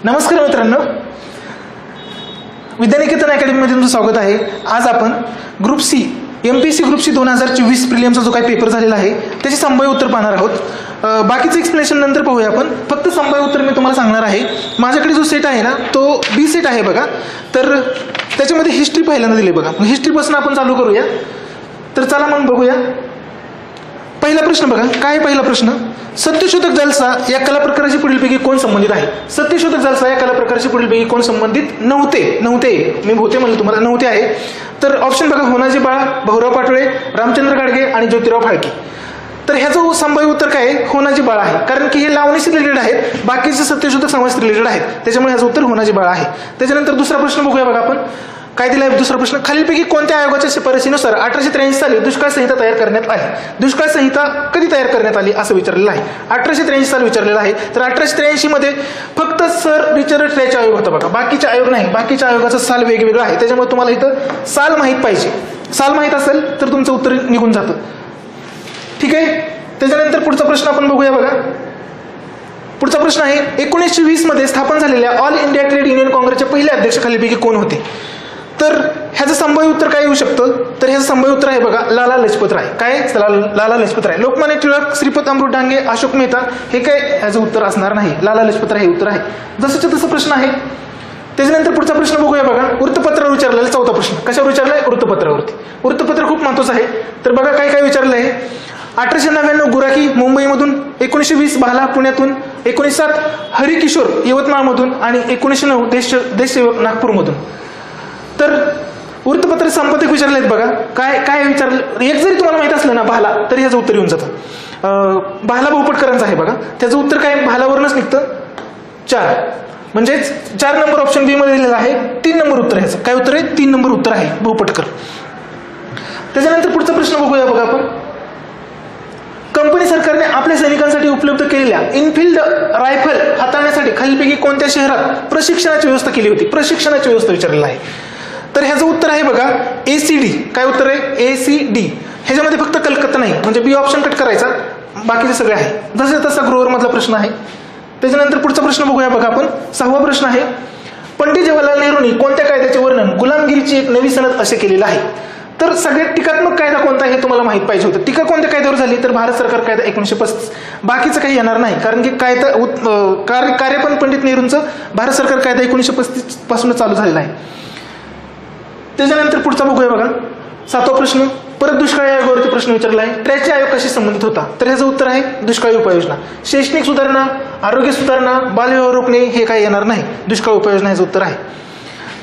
नमस्कार मित्रांनो, विद्यानिकेतन अकॅडमीमध्ये तुमचं स्वागत आहे. आज आपण group C MPSC group C 2024 प्रिलियमचा जो काही पेपर झालेला आहे त्याची संभाव्य उत्तर पाहणार आहोत. बाकीचं एक्सप्लेनेशन नंतर पाहूया आपण. फक्त संभाव्य उत्तर मी तुम्हाला सांगणार आहे. माझ्याकडे जो सेट आहे ना तो B सेट आहे बघा. तर त्याच्यामध्ये हिस्ट्री पहिल्यांदा दिली बघा. हिस्ट्रीपासून आपण चालू करूया. तर चला मग बघूया. पहिला प्रश्न बघा. काय पहिला प्रश्न? सत्यशोधक जलसा या कला प्रकाराशी पुढीलपैकी कोण संबंधित आहे? सत्यशोधक जलसा या कला प्रकाराशी पुढीलपैकी कोण संबंधित नव्हते मी बहुते म्हणलं तुम्हाला नव्हते आहे. तर ऑप्शन बघा, होनाजी बाळा, भाऊराव पाटोळे, रामचंद्र गाडगे आणि ज्योतिराव फाळके. तर ह्याचं संभाव्य उत्तर काय आहे? होनाजी बाळा आहे. कारण की हे लावणीशी रिलेटेड आहेत, बाकीचे सत्यशोधक समाज रिलेटेड आहेत, त्याच्यामुळे ह्याचं उत्तर होनाजी बाळा आहे. त्याच्यानंतर दुसरा प्रश्न बघूया बघा आपण. काय दिला आहे दुसरा प्रश्न? खालीलपैकी कोणत्या आयोगाच्या शिफारसीनुसार 1883 साली दुष्काळ संहिता तयार करण्यात आली? दुष्काळ संहिता कधी तयार करण्यात आली असं विचारलेलं आहे. 1883 साल विचारलेलं आहे. तर 1883 मध्ये फक्त सर रिचर्ड ट्रेच आयोग होता बघा, बाकीचे आयोग नाही. बाकीच्या आयोगाचं साल वेगवेगळं आहे, त्याच्यामुळे तुम्हाला इथं साल माहीत पाहिजे. साल माहीत असेल तर तुमचं उत्तर निघून जातं. ठीक आहे. त्याच्यानंतर पुढचा प्रश्न आपण बघूया बघा. पुढचा प्रश्न आहे 1920 मध्ये स्थापन झालेल्या ऑल इंडिया ट्रेड युनियन काँग्रेसचे पहिले अध्यक्ष खालीलपैकी कोण होते? तर ह्याचं संभाव्य उत्तर काय येऊ शकतं? तर ह्याचं संभाव्य उत्तर आहे बघा, लाला लजपत राय. काय? लाला लजपत राय. लोकमान्य टिळक, श्रीपत अमृत डांगे, अशोक मेहता हे काय ह्याचं उत्तर असणार नाही. लाला लजपत राय हे उत्तर आहे. जसंच्या तसं प्रश्न आहे. त्याच्यानंतर पुढचा प्रश्न बघूया बघा. वृत्तपत्रावर विचारलेला चौथा प्रश्न. कशावर विचारलाय? वृत्तपत्रावरती. वृत्तपत्र खूप महत्वाचं आहे. तर बघा काय काय विचारलं आहे. 1899 गुराखी मुंबईमधून, 1920 भाला पुण्यातून, 1907 हरिकिशोर यवतमाळमधून आणि 1909 देशसेवक नागपूरमधून. तर वृत्तपत्र संपादक विचारले आहेत बघा. काय काय विचारलं? एक जरी तुम्हाला माहित असलं ना भाला, तरी ह्याचं उत्तर येऊन जातं. भाला भोपटकरांचं आहे बघा. त्याचं उत्तर काय? भालावरूनच निघतं 4. म्हणजेच 4 नंबर ऑप्शन बी मध्ये दिलेला आहे. 3 नंबर उत्तर ह्याचं. काय उत्तर आहे? 3 नंबर उत्तर आहे भोपटकर. त्याच्यानंतर पुढचा प्रश्न बघूया बघा आपण. कंपनी सरकारने आपल्या सैनिकांसाठी उपलब्ध केलेल्या इनफिल्ड रायफल हाताळण्यासाठी खालीलपैकी कोणत्या शहरात प्रशिक्षणाची व्यवस्था केली होती? प्रशिक्षणाची व्यवस्था विचारलेला आहे. तर ह्याचं उत्तर आहे बघा ACD. काय उत्तर आहे? ACD. ह्याच्यामध्ये फक्त कलकत्ता नाही, म्हणजे बी ऑप्शन कट करायचा, बाकीचे सगळे आहे. जसं तसा ग्रोवर मधला प्रश्न आहे. त्याच्यानंतर पुढचा प्रश्न बघूया बघा आपण. 6वा प्रश्न आहे. पंडित जवाहरलाल नेहरूंनी कोणत्या कायद्याचे वर्णन गुलामगिरीची एक नवी सनद असे केलेलं आहे? तर सगळ्यात टीकात्मक कायदा कोणता हे तुम्हाला माहित पाहिजे होतं. टीका कोणत्या कायद्यावर झाली? तर भारत सरकार कायदा 1935. बाकीचं काही येणार नाही, कारण की कायदा कार्य पण पंडित नेहरूंचं भारत सरकार कायदा 1935 पासून चालू झालेला आहे. त्याच्यानंतर पुढचा बघूया बघा. 7वा प्रश्न. परत दुष्काळी आयोगावरती प्रश्न विचारला आहे. ट्रेच आयोग कशी संबंधित होता? तर ह्याचं उत्तर आहे दुष्काळी उपाययोजना. शैक्षणिक सुधारणा, आरोग्य सुधारणा, बालविवाह रोखणे हे काही येणार नाही. दुष्काळ उपाययोजना ह्याचं उत्तर आहे.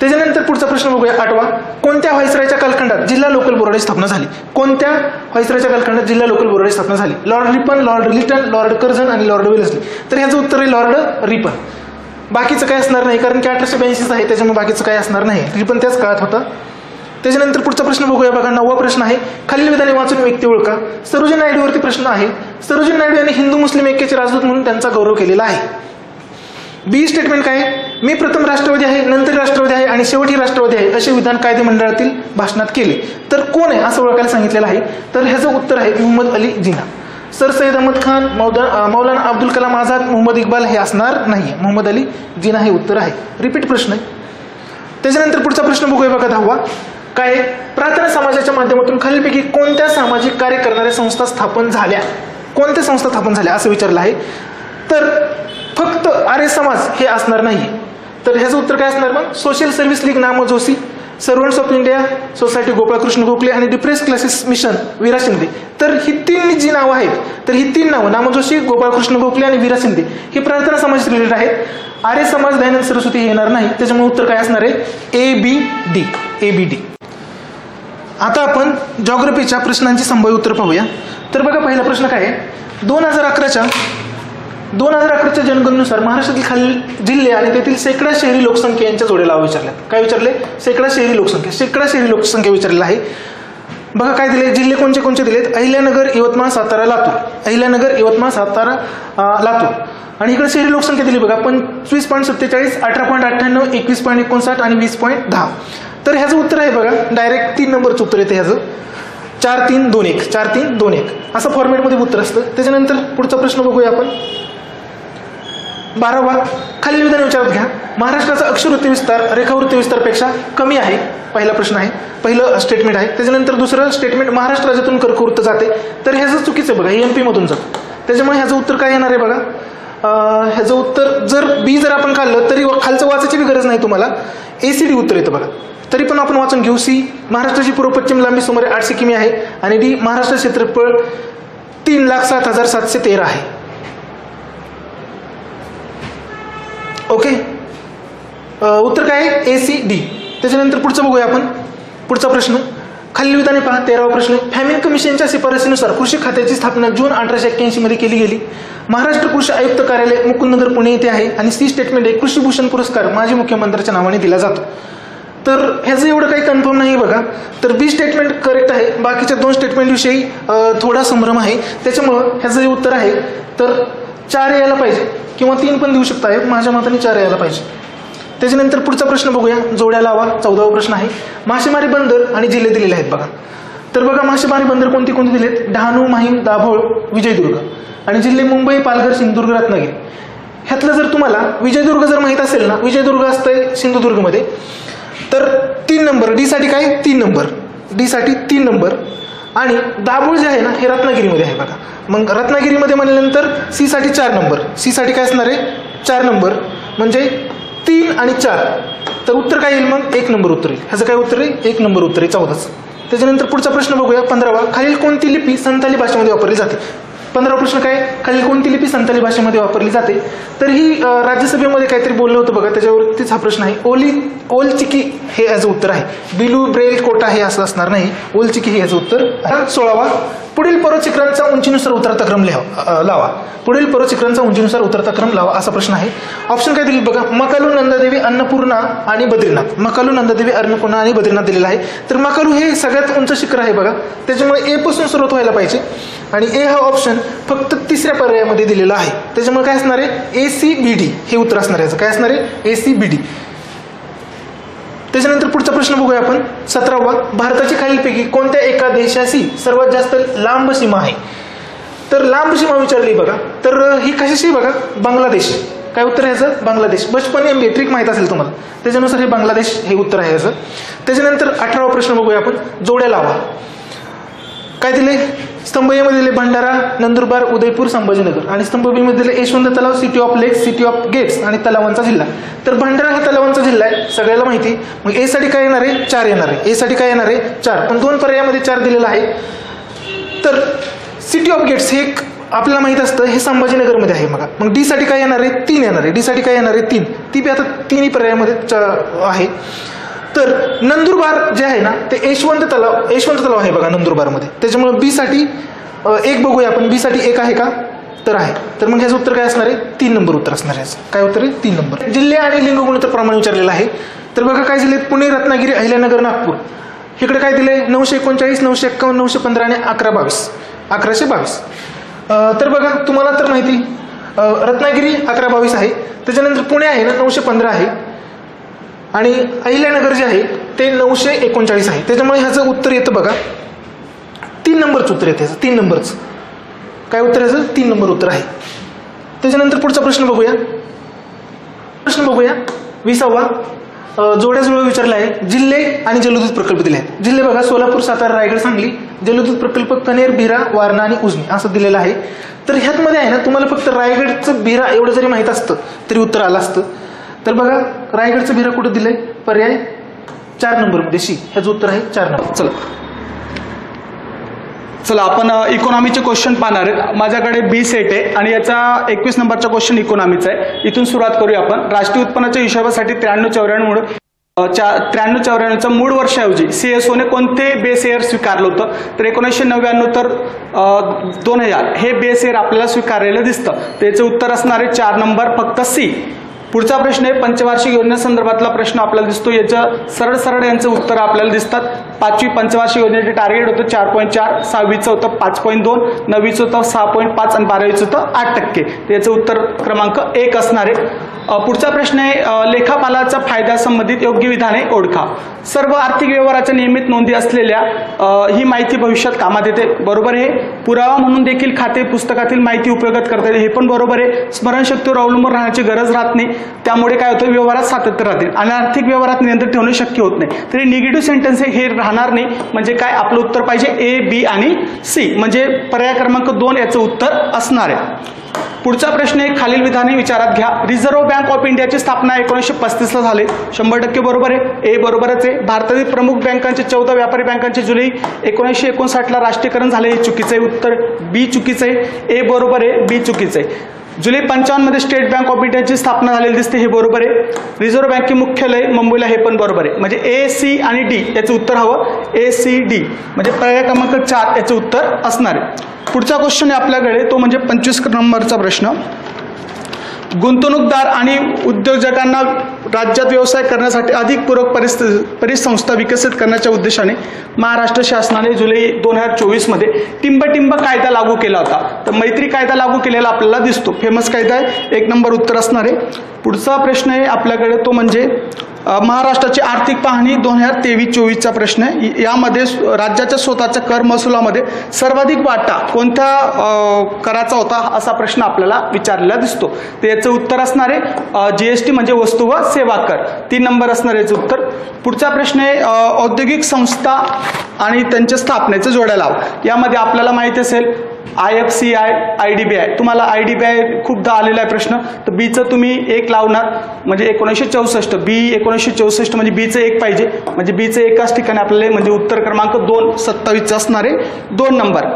त्याच्यानंतर पुढचा प्रश्न बघूया 8वा. कोणत्या व्हायसरायच्या कालखंडात जिल्हा लोकल बोर्डाची स्थापना झाली? कोणत्या व्हायसरायच्या कालखंडात जिल्हा लोकल बोर्डाची स्थापना झाली? Lord Ripon, Lord Lytton, Lord Curzon आणि लॉर्ड वेलेस्ली. तर ह्याचं उत्तर आहे लॉर्ड रिपन. बाकीचं काय असणार नाही, कारण की 1882 आहे, त्याच्यामुळे बाकीचं काय असणार नाही. रिपन त्याच काळात होता. त्याच्यानंतर पुढचा प्रश्न बघूया बघा. 9वा प्रश्न आहे. खालील विधाने वाचून व्यक्ती ओळखा. सरोजिनी नायडूवरती प्रश्न आहे. सरोजिनी नायडू यांनी हिंदू मुस्लिम ऐक्याचे राजदूत म्हणून त्यांचा गौरव केलेला आहे. बी स्टेटमेंट काय? मी प्रथम राष्ट्रवादी आहे, नंतर राष्ट्रवादी आहे आणि शेवटी राष्ट्रवादी आहे असे विधान कायदेमंडळातील भाषणात केले. तर कोण आहे असं ओळखायला सांगितलेलं आहे. तर ह्याचं उत्तर आहे मोहम्मद अली जिना. सर सय्यद अहमद खान, मौलाना अब्दुल कलाम आझाद, मोहम्मद इक्बाल हे असणार नाही. मोहम्मद अली जिना हे उत्तर आहे. रिपीट प्रश्न आहे. त्याच्यानंतर पुढचा प्रश्न बघूया बघा 10वा. काय? प्रार्थना समाजाच्या माध्यमातून खालीलपैकी कोणत्या सामाजिक कार्य करणाऱ्या संस्था स्थापन झाल्या? कोणत्या संस्था स्थापन झाल्या असं विचारलं आहे. तर फक्त आर्य समाज हे असणार नाही. तर ह्याचं उत्तर काय असणार मग? Social service league Namjoshi, servants of India society Gopalkrishna Gokhale आणि डिप्रेस क्लासेस मिशन वीरा शिंदे. तर ही 3 जी नावं आहेत, तर ही 3 नावं नामजोशी, गोपाळकृष्ण गोखले आणि वीरा शिंदे ही प्रार्थना समाज रिलेटेड आहेत. आर्य समाज, दयानंद सरस्वती हे येणार नाही, त्याच्यामुळे उत्तर काय असणार आहे? ABD. आता आपण जॉग्रफीच्या प्रश्नांची संभाव्य उत्तर पाहूया. तर बघा पहिला प्रश्न काय आहे. 2011च्या जनगणनेनुसार महाराष्ट्रातील खालील जिल्हे आणि तेथील शेकडा शहरी लोकसंख्या यांच्या जोड्या लावा विचारल्यात. काय विचारले? शेकडा शहरी लोकसंख्या विचारलेला आहे. बघा काय दिले, जिल्हे कोणते कोणते दिलेत? अहिल्यानगर, यवतमाळ, सातारा, लातूर. अहिल्यानगर, यवतमाळ, सातारा, लातूर. आणि इकडे शहरी लोकसंख्या दिली बघा 25.47, 18.98, 21.59 आणि 20.10. तर ह्याचं उत्तर आहे बघा डायरेक्ट 3 नंबरचं उत्तर येते ह्याचं. 4-3-2-1 4-3-2-1 असं फॉर्मॅटमध्ये उत्तर असतं. त्याच्यानंतर पुढचा प्रश्न बघूया आपण. 12वा खालील विधान विचारात घ्या. महाराष्ट्राचा अक्षरवृत्ती विस्तार रेखावृत्ती विस्तारापेक्षा कमी आहे. पहिला प्रश्न आहे, पहिलं स्टेटमेंट आहे. त्याच्यानंतर दुसरं स्टेटमेंट महाराष्ट्र राज्यातून कर्कवृत्त जाते, तर ह्याचं चुकीचं आहे बघा, हे MP मधून जातं. त्याच्यामुळे ह्याचं उत्तर काय येणार आहे बघा. ह्याचं उत्तर जर बी जर आपण काढलं तरी खालचं वाचायची बी गरज नाही तुम्हाला, ACD उत्तर येतं बघा. तरी पण आपण वाचून घेऊ. सी महाराष्ट्राची पूर्व पश्चिम लांबी सुमारे 800 किमी आहे आणि डी महाराष्ट्र क्षेत्रफळ 3,07,713 आहे. ओके, उत्तर काय आहे ACD. त्याच्यानंतर पुढचं बघूया आपण. पुढचा प्रश्न खालील विधाने पहा. 13वा प्रश्न, फॅमिन कमिशनच्या शिफारसीनुसार कृषी खात्याची स्थापना जून 1881 मध्ये केली गेली. महाराष्ट्र कृषी आयुक्त कार्यालय मुकुंदनगर पुणे येथे आहे आणि सी स्टेटमेंट आहे कृषी भूषण पुरस्कार माजी मुख्यमंत्र्यांच्या नावाने दिला जातो. तर ह्याचं एवढं काही कन्फर्म नाही बघा. तर बी स्टेटमेंट करेक्ट आहे. बाकीच्या 2 स्टेटमेंटविषयी थोडा संभ्रम आहे. त्याच्यामुळं ह्याचं जे उत्तर आहे तर 4 यायला पाहिजे किंवा 3 पण देऊ शकता. माझ्या मताने 4 यायला पाहिजे. त्याच्यानंतर पुढचा प्रश्न बघूया. जोड्या लावा 14वा प्रश्न आहे. मासेमारी बंदर आणि जिल्हे दिलेले आहेत बघा. तर बघा मासेमारी बंदर कोणती कोणती दिलेत. डहाणू, माहीम, दाभोळ, विजयदुर्ग आणि जिल्हे मुंबई, पालघर, सिंधुदुर्ग, रत्नागिरी. ह्यातलं जर तुम्हाला विजयदुर्ग जर माहीत असेल ना, विजयदुर्ग असतंय सिंधुदुर्गमध्ये, तर 3 नंबर डी साठी काय 3 नंबर, डी साठी 3 नंबर. आणि दाभोळ जे आहे ना हे रत्नागिरीमध्ये आहे बघा. मग रत्नागिरीमध्ये म्हणल्यानंतर सी साठी 4 नंबर, सी साठी काय असणार आहे 4 नंबर, म्हणजे 3 आणि 4. तर उत्तर काय येईल मग 1 नंबर उत्तर येईल. ह्याचं काय उत्तर आहे 1 नंबर उत्तर आहे 14चं. त्याच्यानंतर पुढचा प्रश्न बघूया 15वा. खालील कोणती लिपी संथाली भाषेमध्ये वापरली जाते. 15वा प्रश्न काय, खालील कोणती लिपी संथाली भाषेमध्ये वापरली जाते. तर ही राज्यसभेमध्ये काहीतरी बोललं होतं बघा, त्याच्यावरतीच हा प्रश्न आहे. ओलचिकी हे याचं उत्तर आहे. बिलू ब्रेल कोटा हे असं असणार नाही, ओलचिकी हे याचं उत्तर. 16वा पुढील पर्वतशिखरांचा उंचीनुसार उतरता क्रम लावा. पुढील पर्वतशिखरांचा उंचीनुसार उतरता क्रम लावा असा प्रश्न आहे. ऑप्शन काय दिले बघा, मकालू, नंदादेवी, अन्नपूर्णा आणि बद्रीनाथ. मकालू, नंदादेवी, अन्नपूर्णा आणि बद्रीनाथ दिलेला आहे. तर मकालू हे सगळ्यात उंच शिखर आहे बघा, त्याच्यामुळे ए पासून सुरुवात व्हायला पाहिजे आणि ए हा ऑप्शन फक्त 3ऱ्या पर्यायामध्ये दिलेला आहे. त्याच्यामुळे काय असणार आहे ACBD हे उत्तर असणार आहे. काय असणार आहे ACBD. त्याच्यानंतर पुढचा प्रश्न बघूया आपण 17वा. भारताची खालीलपैकी कोणत्या एका देशाशी सर्वात जास्त लांब सीमा आहे. तर लांब सीमा विचारली बघा, तर ही कशाशी बघा बांगलादेश. काय उत्तर आहे याचं बांगलादेश. बचपन MBA ट्रिक माहित असेल तुम्हाला, त्याच्यानुसार हे बांगलादेश हे उत्तर आहे याचं. त्याच्यानंतर 18वा प्रश्न बघूया आपण. जोड्या लावा. काय दिले स्तंभ ए मध्ये दिले भंडारा, नंदुरबार, उदयपूर, संभाजीनगर आणि स्तंभ बी मध्ये दिले यशवंत तलाव, सिटी ऑफ लेक्स, सिटी ऑफ गेट्स आणि तलावांचा जिल्हा. तर भंडारा हा तलावांचा जिल्हा आहे सगळ्याला माहिती. मग ए साठी काय येणार आहे 4 येणार आहे. ए साठी काय येणार आहे 4, पण 2 पर्यायामध्ये 4 दिलेला आहे. तर सिटी ऑफ गेट्स हे आपल्याला माहित असतं हे संभाजीनगरमध्ये आहे. मग डी साठी काय येणार आहे 3 येणार आहे. डी साठी काय येणार आहे 3. ती बी आता 3ही पर्यायामध्ये आहे. तर नंदुरबार जे आहे ना ते यशवंत तलाव आहे बघा नंदुरबारमध्ये. त्याच्यामुळे बी साठी 1 बघूया आपण. बी साठी 1 आहे का तर आहे. तर मग ह्याचं उत्तर काय असणार आहे 3 नंबर उत्तर असणार आहे. काय उत्तर आहे 3 नंबर. जिल्हे आणि लिंग गुणोत्तर प्रमाण विचारलेलं आहे. तर बघा काय दिले पुणे, रत्नागिरी, अहिल्यानगर, नागपूर. इकडे काय दिले 939, 951, 915 आणि 1122. 1122. तर बघा तुम्हाला तर माहिती रत्नागिरी 1122 आहे. त्याच्यानंतर पुणे आहे ना 915 आहे आणि अहिल्यानगर जे आहे ते 939 आहे. त्याच्यामुळे ह्याचं उत्तर येतं बघा 3 नंबरचं उत्तर येतं. 3 नंबरचं काय उत्तर याचं 3 नंबर उत्तर आहे. त्याच्यानंतर पुढचा प्रश्न बघूया. 20वा. जोड्या जुळवा विचारला आहे. जिल्हे आणि जलविद्युत प्रकल्प दिले आहेत. जिल्हे बघा सोलापूर, सातारा, रायगड, सांगली. जलविद्युत प्रकल्प कनेर, भिरा, वारणा आणि उजनी असं दिलेलं आहे. तर ह्यातमध्ये आहे ना तुम्हाला फक्त रायगडचं भिरा एवढं जरी माहित असतं तरी उत्तर आलं असतं. तर बघा रायगडचं भिरा कुठं दिलंय पर्याय 4 नंबरमध्ये सी. ह्याचं उत्तर आहे 4 नंबर. चला आपण इकॉनॉमीचे क्वेश्चन पाहणार आहेत. माझ्याकडे बी सेट आहे आणि याचा 21 नंबरचा क्वेश्चन इकॉनॉमीचा आहे. इथून सुरुवात करूया आपण. राष्ट्रीय उत्पन्नाच्या हिशोबासाठी 93-94चं मूळ वर्षाऐवजी CSOने कोणते बेस इयर स्वीकारलं होतं. तर 1999 तर 2000 हे बेस इयर आपल्याला स्वीकारलेलं दिसतं. त्याचं उत्तर असणार आहे 4 नंबर फक्त सी. पुढचा प्रश्न आहे पंचवार्षिक योजनेसंदर्भातला प्रश्न आपल्याला दिसतो. याचं सरळ सरळ यांचं उत्तर आपल्याला दिसतात. 5वी पंचवार्षिक योजनेचे टार्गेट होतं 4.4, 6वीचं होतं 5.2, 9वीचं होतं 6.5 आणि 12वीचं होतं 8%. याचं उत्तर क्रमांक 1 असणार आहे. पुढचा प्रश्न आहे लेखापालाचा फायदा संबंधित योग्य विधाने ओळखा. सर्व आर्थिक व्यवहाराच्या नियमित नोंदी असलेल्या ही माहिती भविष्यात कामात येते. बरोबर आहे. पुरावा म्हणून देखील खाते पुस्तकातील माहिती उपयोगात करता येते. हे पण बरोबर आहे. स्मरणशक्तीवर अवलंबून राहण्याची गरज राहत नाही. त्यामुळे काय होतं, व्यवहारात सातत्य राहते आणि आर्थिक व्यवहारात नियंत्रण ठेवणे शक्य होत नाही. तरी निगेटिव्ह सेंटेन्स हे राहणार नाही. म्हणजे काय, आपलं उत्तर पाहिजे ए, बी आणि सी. म्हणजे पर्याय क्रमांक 2 याचं उत्तर असणार आहे. पुढचा प्रश्न आहे खालील विधाने विचारात घ्या. रिझर्व्ह बँक ऑफ इंडियाची स्थापना 1935 झाली. 100% बरोबर आहे. ए बरोबरच आहे. भारतातील प्रमुख बँकांचे 14 व्यापारी बँकांचे जुलै 1959 राष्ट्रीयकरण झाले. हे चुकीचं आहे. उत्तर बी चुकीचं आहे. ए बरोबर आहे, बी चुकीचं आहे. जुलै 55 मध्ये स्टेट बँक ऑफ इंडियाची स्थापना झालेली दिसते. हे बरोबर आहे. रिझर्व्ह बँके मुख्यालय मुंबईला. हे पण बरोबर आहे. म्हणजे ए, सी आणि डी याचं उत्तर हवं. ए, सी, डी म्हणजे पर्याय क्रमांक 4 याचं उत्तर असणार आहे. पुढचा क्वेश्चन आहे आपल्याकडे, तो म्हणजे 25 नंबरचा प्रश्न. गुंतवणूकदार आणि उद्योजकांना राज्यात व्यवसाय करण्यासाठी अधिक पूरक परिसंस्था विकसित करण्याच्या उद्देशाने महाराष्ट्र शासनाने जुलै 2024 मध्ये टिंब कायदा लागू केला होता. तर मैत्री कायदा लागू केलेला आपल्याला दिसतो. फेमस कायदा आहे. 1 नंबर उत्तर असणार आहे. पुढचा प्रश्न आहे आपल्याकडे, तो म्हणजे महाराष्ट्राची आर्थिक पाहणी 2023-24चा प्रश्न आहे. यामध्ये राज्याच्या स्वतःच्या कर महसुलामध्ये सर्वाधिक वाटा कोणत्या कराचा होता, असा प्रश्न आपल्याला विचारलेला दिसतो. तर याचं उत्तर असणार आहे GST म्हणजे वस्तू व सेवा कर. 3 नंबर असणार याचं उत्तर. पुढचा प्रश्न आहे औद्योगिक संस्था आणि त्यांच्या स्थापनेचे जोड्या लाव. यामध्ये आपल्याला माहिती असेल IFCI, IDBI. तुम्हाला IDBI खूपदा आलेला आहे प्रश्न. तर बीचं तुम्ही 1 लावणार म्हणजे 1964. बी 1964 म्हणजे बीचं 1 पाहिजे. म्हणजे बीचं एकाच ठिकाणी आपल्याला म्हणजे उत्तर क्रमांक 2 27 असणार आहे. 2 नंबर.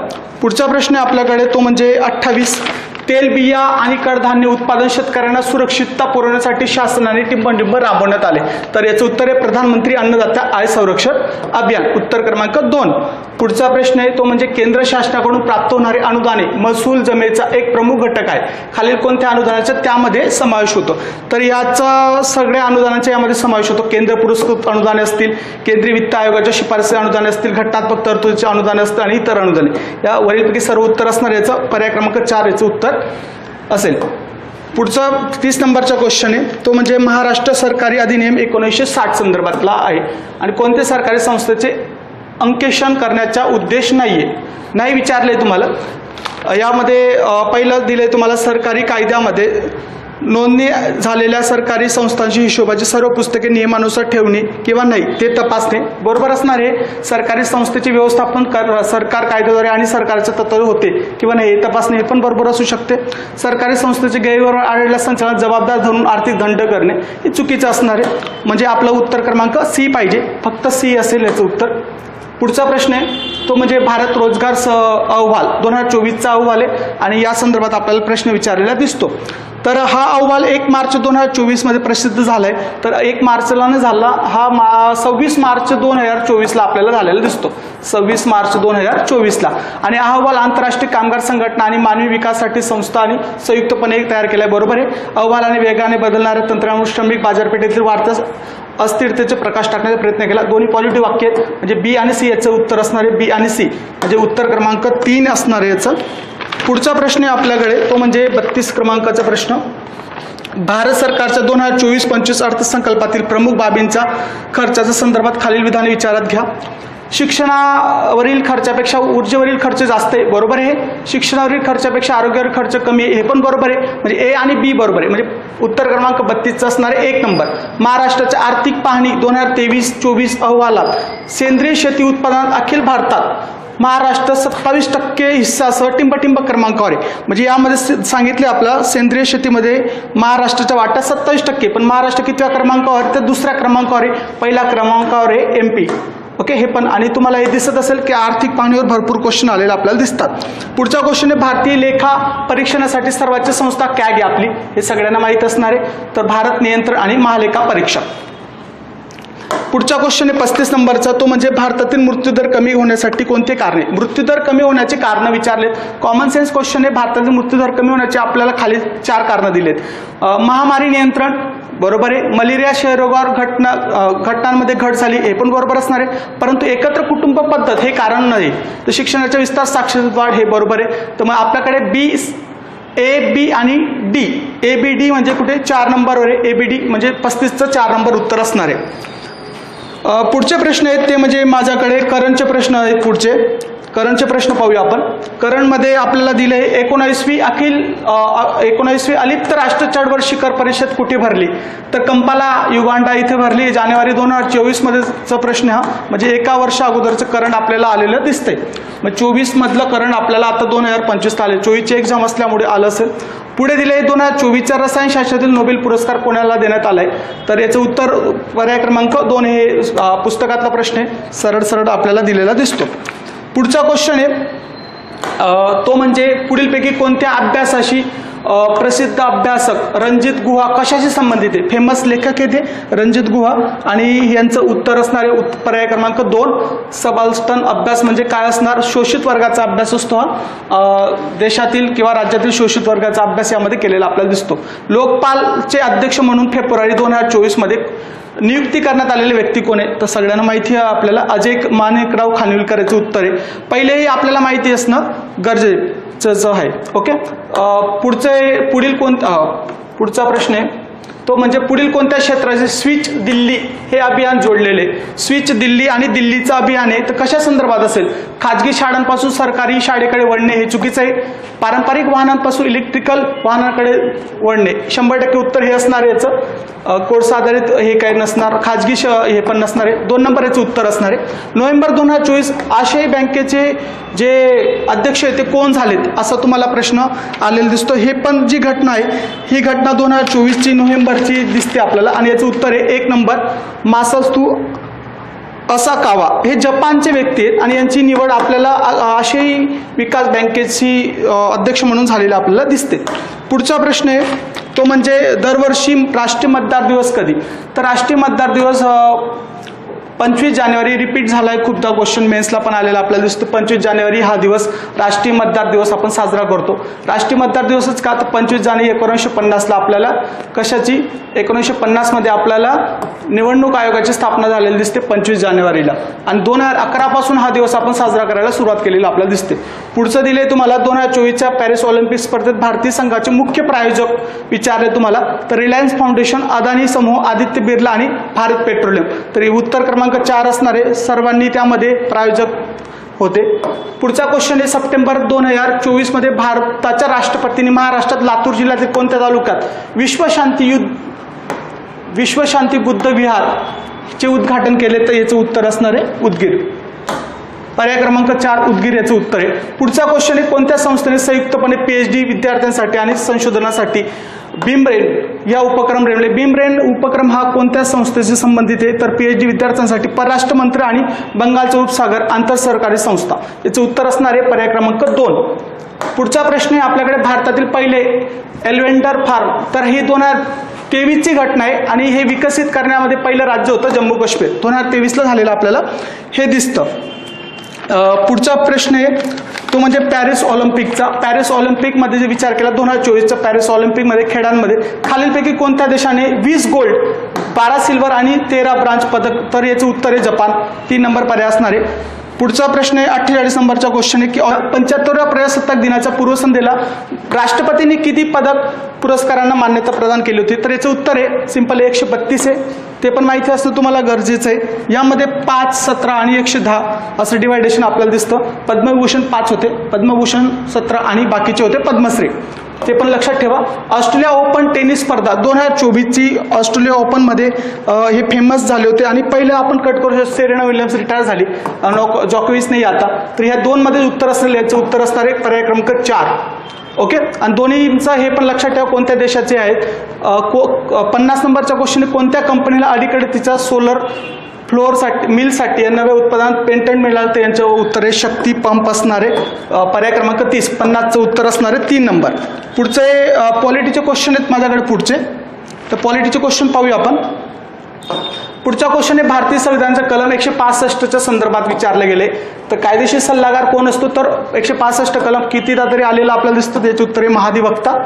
पुढचा प्रश्न आहे आपल्याकडे, तो म्हणजे 28. तेलबिया आणि कडधान्य उत्पादन शेतकऱ्यांना सुरक्षितता पुरवण्यासाठी शासनाने टिंब राबवण्यात आले. तर याचं उत्तर आहे प्रधानमंत्री अन्नदाता आय संरक्षण अभियान. उत्तर क्रमांक 2. पुढचा प्रश्न आहे तो म्हणजे केंद्र शासनाकडून प्राप्त होणारे अनुदाने महसूल जमेचा एक प्रमुख घटक आहे. खालील कोणत्या अनुदानाचा त्यामध्ये समावेश होतो. तर याचा सगळ्या अनुदानाचा यामध्ये समावेश होतो. केंद्र पुरस्कृत अनुदाने असतील, केंद्रीय वित्त आयोगाच्या शिफारसी अनुदाने असतील, घटनात्मक तरतुदीचे अनुदाने असतील आणि इतर अनुदाने. या वरीलपैकी सर्व उत्तर असणार. याचं पर्याय क्रमांक 4 याचं उत्तर असेल. पुढचा 30 नंबरचा क्वेश्चन आहे, तो म्हणजे महाराष्ट्र सरकारी अधिनियम 1960 संदर्भातला आहे. आणि कोणत्या सरकारी संस्थेचे अंकेक्षण करण्याचा उद्देश नाही विचारले तुम्हाला. यामध्ये पहिलं दिले तुम्हाला सरकारी कायद्यामध्ये नोंदणी झालेल्या सरकारी संस्थांची हिशोबाची सर्व पुस्तके नियमानुसार ठेवणे किंवा नाही ते तपासणे. बरोबर असणार आहे. सरकारी संस्थेचे व्यवस्थापन सरकार कायद्याद्वारे आणि सरकारच्या तत्त्वावर होते किंवा नाही हे तपासणे हे पण बरोबर असू शकते. सरकारी संस्थेचे गैरव्यवहार आढळल्यास संचालक जबाबदार धरून आर्थिक दंड करणे हे चुकीचं असणार आहे. म्हणजे आपलं उत्तर क्रमांक सी पाहिजे. फक्त सी असेल याचं उत्तर. पुढचा प्रश्न आहे तो म्हणजे भारत रोजगार अहवाल 2024चा अहवाल आहे आणि या संदर्भात आपल्याला प्रश्न विचारलेला दिसतो. तर हा अहवाल 1 मार्च 2024 मध्ये प्रसिद्ध झालाय. तर 1 मार्चला न झाला, हा 26 मार्च 2024ला आपल्याला झालेला दिसतो. 26 मार्च 2024ला. आणि हा अहवाल आंतरराष्ट्रीय कामगार संघटना आणि मानवी विकासासाठी संस्था आणि संयुक्तपणे तयार केलाय. बरोबर आहे. अहवालाने वेगाने बदलणाऱ्या तंत्रामुळे श्रमिक बाजारपेठेतील वाढत्या अस्थिरतेचे प्रकाश टाकण्याचा प्रयत्न केला. दोन्ही पॉझिटिव्ह वाक्य आहेत. म्हणजे बी आणि सी याचं उत्तर असणार आहे. बी आणि सी म्हणजे उत्तर क्रमांक 3 असणार आहे याचं. पुढचा प्रश्न आहे आपल्याकडे, तो म्हणजे 32 क्रमांकाचा प्रश्न. भारत सरकारच्या 2024-25 अर्थसंकल्पातील प्रमुख बाबींचा खर्चाच्या संदर्भात खालील विधाने विचारात घ्या. शिक्षणावरील खर्चापेक्षा ऊर्जेवरील खर्च जास्त आहे. बरोबर आहे. शिक्षणावरील खर्चापेक्षा आरोग्यावरील खर्च कमी आहे. हे पण बरोबर आहे. म्हणजे ए आणि बी बरोबर आहे. म्हणजे उत्तर क्रमांक 32 असणार आहे. 1 नंबर. महाराष्ट्राच्या आर्थिक पाहणी 2023-24 अहवालात सेंद्रिय शेती उत्पादनात अखिल भारतात महाराष्ट्र 27% हिस्सासह टिंब क्रमांकावर आहे. म्हणजे यामध्ये सांगितले आपलं सेंद्रिय शेतीमध्ये महाराष्ट्राचा वाटा 27%. पण महाराष्ट्र कितव्या क्रमांकावर, तर 2ऱ्या क्रमांकावर आहे. पहिल्या क्रमांकावर आहे MP. ओके. हे पण. आणि तुम्हाला हे दिसत असेल की आर्थिक पाहणीवर भरपूर क्वेश्चन आलेले आपल्याला दिसतात. पुढचा क्वेश्चन आहे भारतीय लेखा परीक्षणासाठी सर्वोच्च संस्था CAG आहे आपली. हे सगळ्यांना माहीत असणार आहे. तर भारत नियंत्रण आणि महालेखा परीक्षा. पुढचा क्वेश्चन आहे 35 नंबरचा, तो म्हणजे भारतातील मृत्यूदर कमी होण्यासाठी कोणते कारणे. मृत्यूदर कमी होण्याचे कारण विचारले. कॉमन सेन्स क्वेश्चन आहे. भारतातील मृत्यूदर कमी होण्याचे आपल्याला खाली 4 कारणं दिलेत. महामारी नियंत्रण बरोबर आहे. मलेरिया क्षयरोगावर घटनांमध्ये घट झाली हे पण बरोबर असणार आहे. परंतु एकत्र कुटुंब पद्धत हे कारण नाही. तर शिक्षणाचा विस्तार, साक्षरता वाढ हे बरोबर आहे. तर मग आपल्याकडे A, B आणि D, ABD म्हणजे कुठे 4 नंबरवर आहे. ABD म्हणजे 35चं 4 नंबर उत्तर असणार आहे. पुढचे प्रश्न आहेत ते म्हणजे माझ्याकडे करंटचे प्रश्न आहेत. पुढचे करंटचे प्रश्न पाहूया आपण. करंटमध्ये आपल्याला दिले 19वी अलिप्त राष्ट्र चळवळ शिखर परिषद कुठे भरली. तर कंपाला, युगांडा इथे भरली. जानेवारी 2024 मध्येचा प्रश्न हा, म्हणजे एका वर्षा अगोदरचं करंट आपल्याला आलेलं दिसतंय. मग 24 मधलं करंट आपल्याला आता 2025 आले. 24ची एक्झाम असल्यामुळे आलं असेल. पुढे दिले 2024चा रसायनशास्त्रातील नोबेल पुरस्कार कोणाला देण्यात आलाय. तर याचं उत्तर पर्याय क्रमांक 2 हे पुस्तकातला प्रश्न आहे. सरळ सरळ आपल्याला दिलेला दिसतो. पुढचा क्वेश्चन आहे तो म्हणजे पुढीलपैकी कोणत्या अभ्यासाशी प्रसिद्ध अभ्यासक रणजित गुहा कशाशी संबंधित आहे. फेमस लेखक आहे ते रणजित गुहा आणि यांचं उत्तर असणार आहे पर्याय क्रमांक 2 सबाल्टन अभ्यास. म्हणजे काय असणार, शोषित वर्गाचा अभ्यास असतो हा. देशातील किंवा राज्यातील शोषित वर्गाचा अभ्यास यामध्ये केलेला आपल्याला दिसतो. लोकपालचे अध्यक्ष म्हणून फेब्रुवारी 2024 मध्ये नियुक्ती करण्यात आलेली व्यक्ती कोण आहे. तर सगळ्यांना माहिती आहे आपल्याला अजय माणिकराव खानविलकर याचं उत्तर आहे. पहिलेही आपल्याला माहिती असणं गरजेचं आहे. ओके. पुढचा प्रश्न आहे तो म्हणजे पुढील कोणत्या क्षेत्राचे स्विच दिल्ली हे अभियान जोडलेले. स्विच दिल्ली आणि दिल्लीचं अभियान आहे तर कशा संदर्भात असेल. खाजगी शाळांपासून सरकारी शाळेकडे वळणे हे चुकीचं आहे. पारंपरिक वाहनांपासून इलेक्ट्रिकल वाहनांकडे वळणे 100% उत्तर हे असणार आहे. याचं कोर्स आधारित हे काही नसणार. खाजगी हे पण नसणार आहे. 2 नंबर याचं उत्तर असणार आहे. नोव्हेंबर 2024 आशियाई बँकेचे जे अध्यक्ष आहेत ते कोण झालेत असा तुम्हाला प्रश्न आलेला दिसतो. हे पण जी घटना आहे ही घटना 2024ची नोव्हेंबरची दिसते आपल्याला आणि याचं उत्तर आहे 1 नंबर मासात्सु असाकावा. हे जपानचे व्यक्ती आहेत आणि यांची निवड आपल्याला आशियाई विकास बँकेची अध्यक्ष म्हणून झालेला आपल्याला दिसते. पुढचा प्रश्न आहे तो म्हणजे दरवर्षी राष्ट्रीय मतदार दिवस कधी. तर राष्ट्रीय मतदार दिवस 25 जानेवारी रिपीट झालाय खूपदा. क्वेश्चन मेन्सला पण आलेला आपल्याला दिसतो. 25 जानेवारी हा दिवस राष्ट्रीय मतदार दिवस आपण साजरा करतो. राष्ट्रीय मतदार दिवसच का तर 25 जानेवारी 1950ला आपल्याला कशाची 1950 मध्ये आपल्याला निवडणूक आयोगाची स्थापना झालेली दिसते 25 जानेवारीला आणि 2011 पासून हा दिवस आपण साजरा करायला सुरुवात केलेला आपल्याला दिसते. पुढचं दिले तुम्हाला 2024च्या पॅरिस ऑलिम्पिक स्पर्धेत भारतीय संघाचे मुख्य प्रायोजक विचारले तुम्हाला. तर रिलायन्स फाउंडेशन, अदानी समूह, आदित्य बिर्ला आणि भारत पेट्रोलियम. तर उत्तर क्रमांक 4 असणारे सर्वांनी त्यामध्ये प्रायोजक होते. पुढचा क्वेश्चन आहे सप्टेंबर 2024 मध्ये भारताच्या राष्ट्रपतींनी महाराष्ट्रात लातूर जिल्ह्यातील कोणत्या तालुक्यात विश्वशांती बुद्ध विहारचे उद्घाटन केले. तर याचं उत्तर असणार आहे उदगीर. पर्याय क्रमांक 4 उदगीर याचं उत्तर आहे. पुढचा क्वेश्चन आहे कोणत्या संस्थेने संयुक्तपणे PhD विद्यार्थ्यांसाठी आणि संशोधनासाठी भीमरेन या उपक्रम रेवले. भीमरेन उपक्रम हा कोणत्या संस्थेशी संबंधित आहे. तर PhD विद्यार्थ्यांसाठी परराष्ट्र मंत्री आणि बंगालचा उपसागर आंतरसरकारी संस्था. याचं उत्तर असणार आहे पर्याय क्रमांक 2. पुढचा प्रश्न आहे आपल्याकडे भारतातील पहिले एल्वेंडर फार्म. तर ही 2023ची घटना आहे आणि हे विकसित करण्यामध्ये पहिलं राज्य होतं जम्मू काश्मीर. 2023ला झालेलं आपल्याला हे दिसतं. पुढचा प्रश्न आहे तो म्हणजे पॅरिस ऑलिम्पिकचा. पॅरिस ऑलिम्पिकमध्ये जे विचार केला 2024च्या पॅरिस ऑलिम्पिकमध्ये खेळांमध्ये खालीलपैकी कोणत्या देशाने 20 गोल्ड, 12 सिल्वर आणि 13 ब्रांज पदक. तर याचं उत्तर आहे जपान. 3 नंबर पर्याय असणार आहे. पुढचा प्रश्न आहे 48 नंबरचा क्वेश्चन आहे की 75व्या प्रजासत्ताक दिनाच्या पूर्वसंध्येला राष्ट्रपतींनी किती पदक पुरस्कारांना मान्यता प्रदान केली होती. तर याचं उत्तर आहे सिंपल 132 आहे. ते पण माहिती असणं तुम्हाला गरजेचं आहे. यामध्ये 5, 17 आणि 110 असं डिवायडेशन आपल्याला दिसतं. पद्मभूषण 5 होते, पद्मभूषण 17 आणि बाकीचे होते पद्मश्री. ते पण लक्षात ठेवा. ऑस्ट्रेलिया ओपन टेनिस स्पर्धा 2024ची ऑस्ट्रेलिया ओपनमध्ये हे फेमस झाले होते आणि पहिलं आपण कट करू सेरेना विल्यम्स रिटायर झाली, जॉकोविच नाही आता. तर ह्या 2 मध्ये उत्तर असलेलं याचं उत्तर असणार आहे पर्याय क्रमांक 4. ओके. आणि दोन्हींचं हे पण लक्षात ठेवा कोणत्या देशाचे आहेत. 50 नंबरचा क्वेश्चन कोणत्या कंपनीला अलीकडे तिचा सोलर फ्लोअरसाठी मिलसाठी नव्या उत्पादनात पेटंट मिळालं. तर यांचं उत्तर आहे शक्ती पंप असणारे पर्याय क्रमांक 30. 50चं उत्तर असणार आहे 3 नंबर. पुढचे पॉलिटीचे क्वेश्चन आहेत माझ्याकडे पुढचे. तर पॉलिटीचे क्वेश्चन पाहूया आपण. पुढचा क्वेश्चन आहे भारतीय संविधानाच्या कलम 165च्या संदर्भात विचारले गेले. तर कायदेशीर सल्लागार कोण असतो, तर 165 कलम कितीदा तरी आलेला आपल्याला दिसतं, त्याचे उत्तर आहे महाधिवक्ता.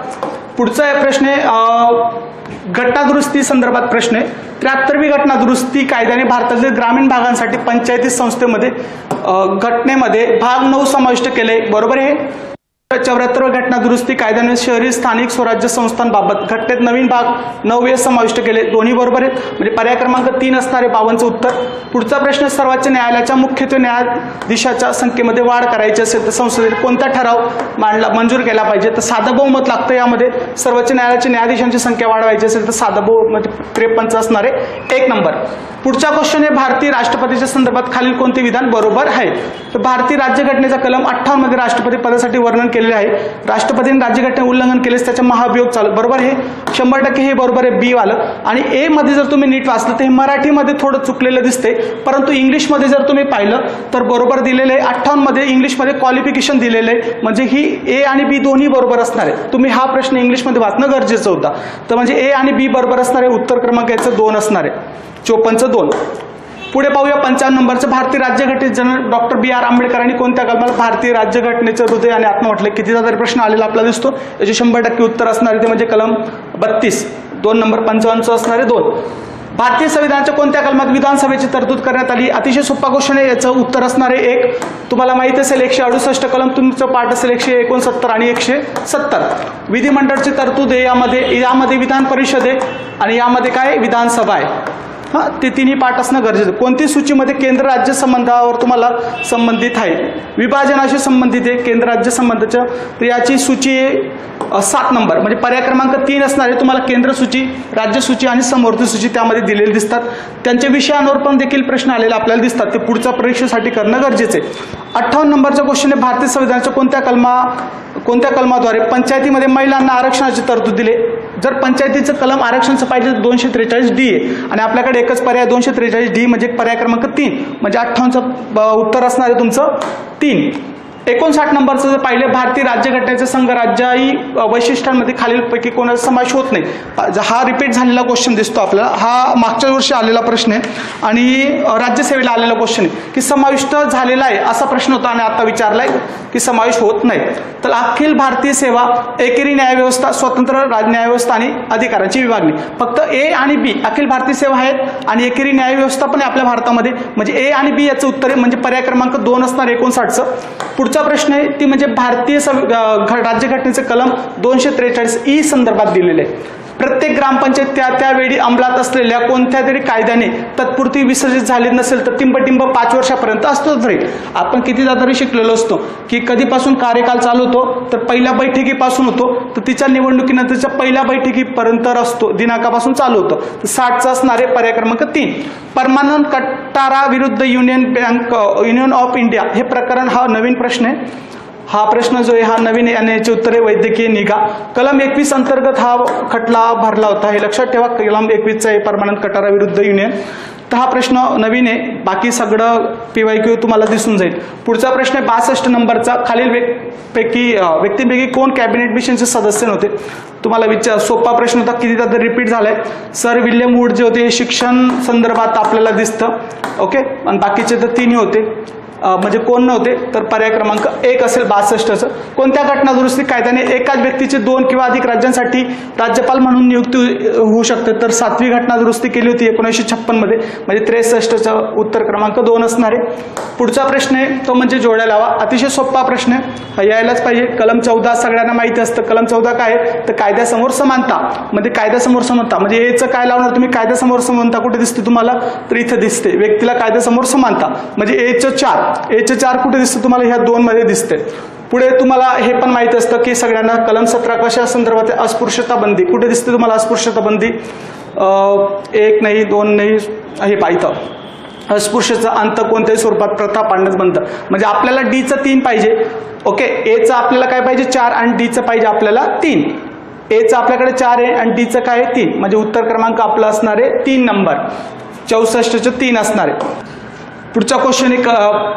पुढचा प्रश्न आहे घटनादुरुस्ती संदर्भात प्रश्न आहे. 73वी घटनादुरुस्ती कायद्याने भारतातील ग्रामीण भागांसाठी पंचायती संस्थेमध्ये घटनेमध्ये भाग 9 समाविष्ट केले, बरोबर आहे. 74 घटना दुरुस्ती कायद्याने शहरी स्थानिक स्वराज्य संस्थांबाबत घटनेत नवीन भाग 9 समाविष्ट केले, दोन्ही बरोबर आहेत. म्हणजे पर्याय क्रमांक 3 असणारे 52चं उत्तर. पुढचा प्रश्न सर्वोच्च न्यायालयाच्या मुख्यत्वे न्यायाधीशाच्या संख्येमध्ये वाढ करायची असेल तर संसदेने कोणता ठराव मंजूर केला पाहिजे, तर साधं बहुमत लागतं. यामध्ये सर्वोच्च न्यायालयाच्या न्यायाधीशांची संख्या वाढवायची असेल तर साधं बहुमत 53 असणारे 1 नंबर. पुढचा क्वेश्चन आहे भारतीय राष्ट्रपतीच्या संदर्भात खालील कोणते विधान बरोबर आहे. तर भारतीय राज्यघटनेचा कलम 58 मध्ये राष्ट्रपती पदासाठी वर्णन केलेले आहे. राष्ट्रपतींनी राज्यघटने उल्लंघन केल्यास त्याचा महाभियोग चालू, बरोबर आहे. 100% हे बरोबर आहे बी वालं. आणि ए मध्ये जर तुम्ही नीट वाचलं तर हे मराठीमध्ये थोडं चुकलेलं दिसते, परंतु इंग्लिशमध्ये जर तुम्ही पाहिलं तर बरोबर दिलेलं आहे. 58 मध्ये इंग्लिशमध्ये क्वालिफिकेशन दिलेलं आहे, म्हणजे ही ए आणि बी दोन्ही बरोबर असणार आहे. तुम्ही हा प्रश्न इंग्लिशमध्ये वाचणं गरजेचं होता. तर म्हणजे ए आणि बी बरोबर असणार आहे. उत्तर क्रमांक याचं 2 असणार आहे, 54चं 2. पुढे पाहूया 55 नंबरचं. भारतीय राज्यघटनेचे जनक डॉक्टर बी आर आंबेडकरांनी कोणत्या कलमाला भारतीय राज्यघटनेचं हृदय आणि आत्मा म्हटलं, कितीदा तरी प्रश्न आलेला आपला दिसतो. याचे 100% उत्तर असणार आहे ते म्हणजे कलम 32, 2 नंबर 55चं असणारे 2. भारतीय संविधानाच्या कोणत्या कलमात विधानसभेची तरतूद करण्यात आली, अतिशय सोपा क्वेश्चन आहे. याचं उत्तर असणार आहे 1. तुम्हाला माहिती असेल 168 कलम, तुमचं पाठ असेल 169 आणि 170. विधिमंडळाची तरतूद आहे यामध्ये विधान परिषद आहे आणि यामध्ये काय विधानसभा आहे. ते तिन्ही पाठ असणं गरजेचं. कोणती सूचीमध्ये केंद्र राज्य संबंधावर तुम्हाला संबंधित आहे, विभाजनाशी संबंधित आहे केंद्र राज्य संबंधाच्या, तर याची सूची आहे 7 नंबर, म्हणजे पर्याय क्रमांक 3 असणार आहे. तुम्हाला केंद्र सूची, राज्य सूची आणि समवर्ती सूची त्यामध्ये दिलेली दिसतात. त्यांच्या विषयांवर पण देखील प्रश्न आलेले आपल्याला दिसतात, ते पुढच्या परीक्षेसाठी करणं गरजेचं आहे. 58 नंबरचा क्वेश्चन आहे भारतीय संविधानाच्या कोणत्या कलमाद्वारे पंचायतीमध्ये महिलांना आरक्षणाची तरतूद दिले. जर पंचायतीचं कलम आरक्षणाचं पाहिजे तर 243D आहे आणि आपल्याकडे एकच पर्याय 243D म्हणजे पर्याय क्रमांक 3, म्हणजे 58चं उत्तर असणार आहे तुमचं 3. 59 नंबरचं जर पाहिलं भारतीय राज्यघटनेच्या संघराज्यही वैशिष्ट्यांमध्ये खालीलपैकी कोणाचा समावेश होत नाही. हा रिपीट झालेला क्वेश्चन दिसतो आपल्याला. हा मागच्या वर्षी आलेला प्रश्न आहे आणि राज्यसेवेला आलेला क्वेश्चन आहे की समाविष्ट झालेला आहे असा प्रश्न होता आणि आता विचारलाय की समावेश होत नाही. तर अखिल भारतीय सेवा, एकेरी न्यायव्यवस्था, स्वतंत्र न्यायव्यवस्था आणि अधिकारांची विभागणी. फक्त ए आणि बी अखिल भारतीय सेवा आहेत आणि एकेरी न्यायव्यवस्था पण आहे आपल्या भारतामध्ये, म्हणजे ए आणि बी याचं उत्तर आहे, म्हणजे पर्याय क्रमांक 2 असणार 59चं. पुढचा प्रश्न आहे ती म्हणजे भारतीय राज्यघटनेचे कलम 243E संदर्भात दिलेले आहे. प्रत्येक ग्रामपंचायत त्यावेळी अंमलात असलेल्या कोणत्या तरी कायद्याने तत्पुरती विसर्जित झाली नसेल तर टिंबटिंब 5 वर्षापर्यंत असतोच राहील. आपण कितीदा तरी शिकलेलो असतो की कधीपासून कार्यकाल चालू होतो, तर पहिल्या बैठकीपासून होतो, तर तिच्या निवडणुकीनंतरच्या पहिल्या बैठकीपर्यंत असतो, दिनांकापासून चालू होतं. तर 60चं असणारे पर्याय क्रमांक 3. परमानंट कटारा विरुद्ध युनियन ऑफ इंडिया हे प्रकरण हा नवीन प्रश्न आहे. हा प्रश्न जो आहे हा नवीन याचे उत्तर आहे वैद्यकीय निगा. कलम 21 अंतर्गत हा खटला भरला होता, हे लक्षात ठेवा. कलम 21चा आहे परमानंट कटारा विरुद्ध युनियन. तर हा प्रश्न नवीन आहे, बाकी सगळं PYQ तुम्हाला दिसून जाईल. पुढचा प्रश्न आहे 62 नंबरचा. खालील व्यक्तींपैकी कोण कॅबिनेट मिशनचे सदस्य नव्हते. तुम्हाला सोपा प्रश्न होता, कितीदा तर रिपीट झालाय. सर विल्यम वूड जे होते हे शिक्षण संदर्भात आपल्याला दिसतं, ओके. आणि बाकीचे तर 3 होते, म्हणजे कोण नव्हते, तर पर्याय क्रमांक 1 असेल 62चं. कोणत्या घटना दुरुस्ती कायद्याने एकाच व्यक्तीचे 2 किंवा अधिक राज्यांसाठी राज्यपाल म्हणून नियुक्ती होऊ शकते, तर 7वी घटना दुरुस्ती केली होती 1956 मध्ये, म्हणजे 63चं उत्तर क्रमांक 2 असणार आहे. पुढचा प्रश्न आहे तो म्हणजे जोड्या लावा. अतिशय सोपा प्रश्न आहे, यायलाच पाहिजे. कलम 14 सगळ्यांना माहिती असतं. कलम 14 काय आहे तर कायद्यासमोर समानता, म्हणजे कायद्यासमोर समानता म्हणजे एचं काय लावणार तुम्ही, कायद्यासमोर समानता कुठे दिसते तुम्हाला, तर इथं दिसते. व्यक्तीला कायद्यासमोर समानता म्हणजे एचं 4 कुठे दिसतं तुम्हाला, ह्या 2 मध्ये दिसते. पुढे तुम्हाला हे पण माहिती असतं की सगळ्यांना कलम 17 कशा संदर्भात, अस्पृश्यता बंदी कुठे दिसते तुम्हाला, अस्पृश्यता बंदी 1 नाही 2 नाही, हे पाहिजे. अस्पृश्यचा अंत कोणत्याही स्वरूपात प्रथा पाडण्यास बंद, म्हणजे आपल्याला Dचं 3 पाहिजे, ओके. एचं आपल्याला काय पाहिजे 4 आणि Dचं पाहिजे आपल्याला 3. एचं आपल्याकडे 4 आहे आणि Dचं काय आहे 3, म्हणजे उत्तर क्रमांक आपला असणार आहे 3 नंबर. 64चं 3 असणार आहे. पुढचा क्वेश्चन एक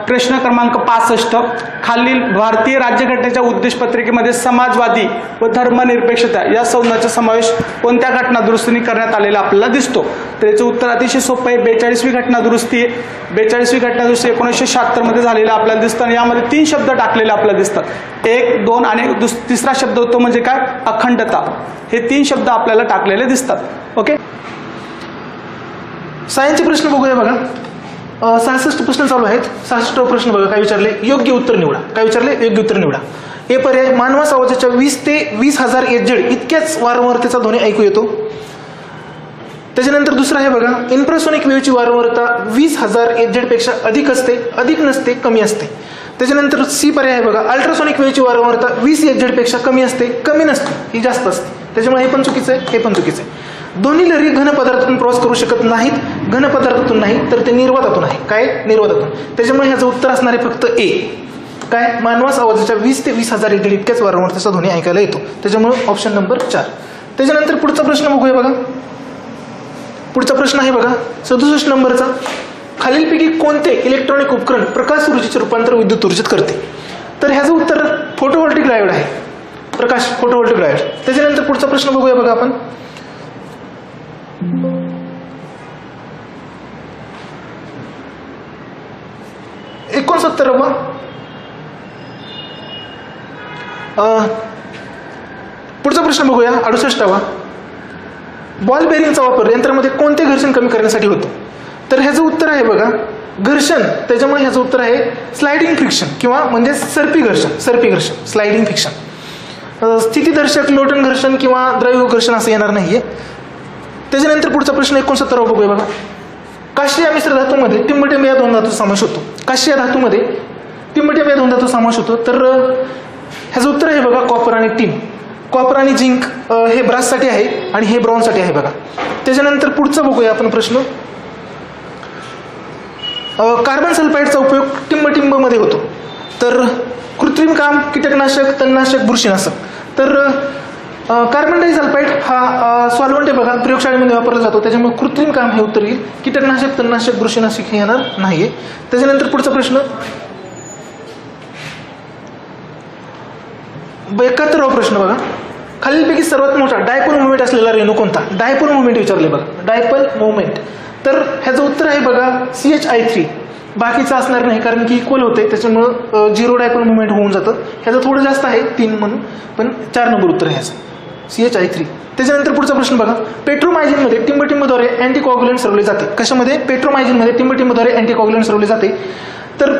प्रश्न क्रमांक 65. खालील भारतीय राज्यघटनेच्या उद्देशपत्रिकेमध्ये समाजवादी व धर्मनिरपेक्षता या संज्ञाचा समावेश कोणत्या घटना दुरुस्तीने करण्यात आलेला आपल्याला दिसतो? तर याचं उत्तर अतिशय सोपं आहे. 42वी घटना दुरुस्ती आहे. 42वी घटना दुरुस्ती 1976 मध्ये झालेला आपल्याला दिसतं आणि यामध्ये 3 शब्द टाकलेले आपल्याला दिसतात. 1, 2 आणि तिसरा शब्द होतो म्हणजे काय? अखंडता. हे 3 शब्द आपल्याला टाकलेले दिसतात. ओके. सायन्सचे प्रश्न बघूया बघा. 66 प्रश्न चालू आहेत. 66 प्रश्न बघा काय विचारले? योग्य उत्तर निवडा. काय विचारले? योग्य उत्तर निवडा. हे पर्याय मानवास आवाजाच्या 20 ते 20,000 HZ इतक्याच वारंवारतेचा ध्वनी ऐकू येतो. त्याच्यानंतर दुसरा आहे बघा, इन्फ्रासोनिक वेव्हची वारंवारता 20,000 HZ पेक्षा अधिक असते, अधिक नसते, कमी असते. त्याच्यानंतर सी पर्याय आहे बघा, अल्ट्रासोनिक वेव्हची वारंवारता 20 HZ पेक्षा कमी असते, कमी नसते, ही जास्त असते. त्याच्यामुळे हे पण चुकीचं आहे, हे पण चुकीचं आहे. दोन्ही लहरी घन पदार्थातून प्रवास करू शकत नाहीत. घन पदार्थातून नाही तर ते निर्वातातून आहे. काय? निर्वातातून. त्याच्यामुळे ह्याचं उत्तर असणार आहे फक्त ए. काय? मानवास आवाजाच्या 20 ते 20,000 HZ इतक्याच वारंवारतेचा ध्वनी ऐकायला येतो. त्याच्यामुळे ऑप्शन नंबर 4. त्याच्यानंतर पुढचा प्रश्न बघूया बघा. पुढचा प्रश्न आहे बघा 67 नंबरचा. खालीलपैकी कोणते इलेक्ट्रॉनिक उपकरण प्रकाश ऊर्जेचे रूपांतर विद्युत ऊर्जेत करते? तर ह्याचं उत्तर फोटोव्होल्टिक डायोड आहे. प्रकाश फोटोव्होल्टिक डायोड. त्याच्यानंतर पुढचा प्रश्न बघूया बघा आपण. 69वा. पुढचा प्रश्न बघूया 68वा. बॉल बेरिंगचा वापर यंत्रामध्ये कोणते घर्षण कमी करण्यासाठी होतो? तर ह्याचं उत्तर आहे बघा घर्षण. त्याच्यामुळे ह्याचं उत्तर आहे स्लायडिंग फ्रिक्शन किंवा म्हणजे सरपी घर्षण. सरपी घर्षण, स्लायडिंग फ्रिक्शन. स्थितीदर्शक लोटन घर्षण किंवा द्रव्य घर्षण असं येणार नाहीये. त्याच्यानंतर पुढचा प्रश्न 69वा बघूया बघा. काश्य या मिश्र धातूमध्ये टिंबटिंब या 2 धातूचा समावेश होतो. काश्य या धातूमध्ये टिंबटिंब या 2 धातूचा समावेश होतो. तर ह्याचं उत्तर आहे बघा कॉपर आणि टिन. कॉपर आणि झिंक हे ब्राससाठी आहे आणि हे ब्रॉन्झसाठी आहे बघा. त्याच्यानंतर पुढचा बघूया आपण प्रश्न. कार्बन सल्फाईडचा उपयोग टिंबटिंबमध्ये होतो. तर कृत्रिम काम, कीटकनाशक, तणनाशक, बुरशीनाशक. तर कार्बन डायसल्फाईड हा सॉल्व्हंट आहे बघा, प्रयोगशाळेमध्ये वापरला जातो. त्याच्यामुळे कृत्रिम काम हे उत्तर येईल. कीटकनाशक, तणनाशक, बुरशीनाशक हे येणार नाहीये. त्याच्यानंतर पुढचा प्रश्न 71वा प्रश्न बघा. खालीलपैकी सर्वात मोठा डायपोल मुवमेंट असलेला रेणू कोणता? डायपोल मुवमेंट विचारले बघा. Dipole movement. तर ह्याचं उत्तर आहे बघा CH3. बाकीचं असणार नाही कारण की इक्वल होते, त्याच्यामुळं 0 डायपोल मुवमेंट होऊन जातं. ह्याचं थोडं जास्त आहे 3 म्हणून, पण 4 नंबर उत्तर आहे ह्याचं CH3. त्याच्यानंतर पुढचा प्रश्न बघा. पेट्रोमायझिनमध्ये टिंबटिंबद्वारे अँटीकॉग्युलंट सरवले जाते. कशामध्ये? पेट्रोमायझिनमध्ये टिंबटिंबद्वारे अँटीकॉग्युलंट सरवले जाते. तर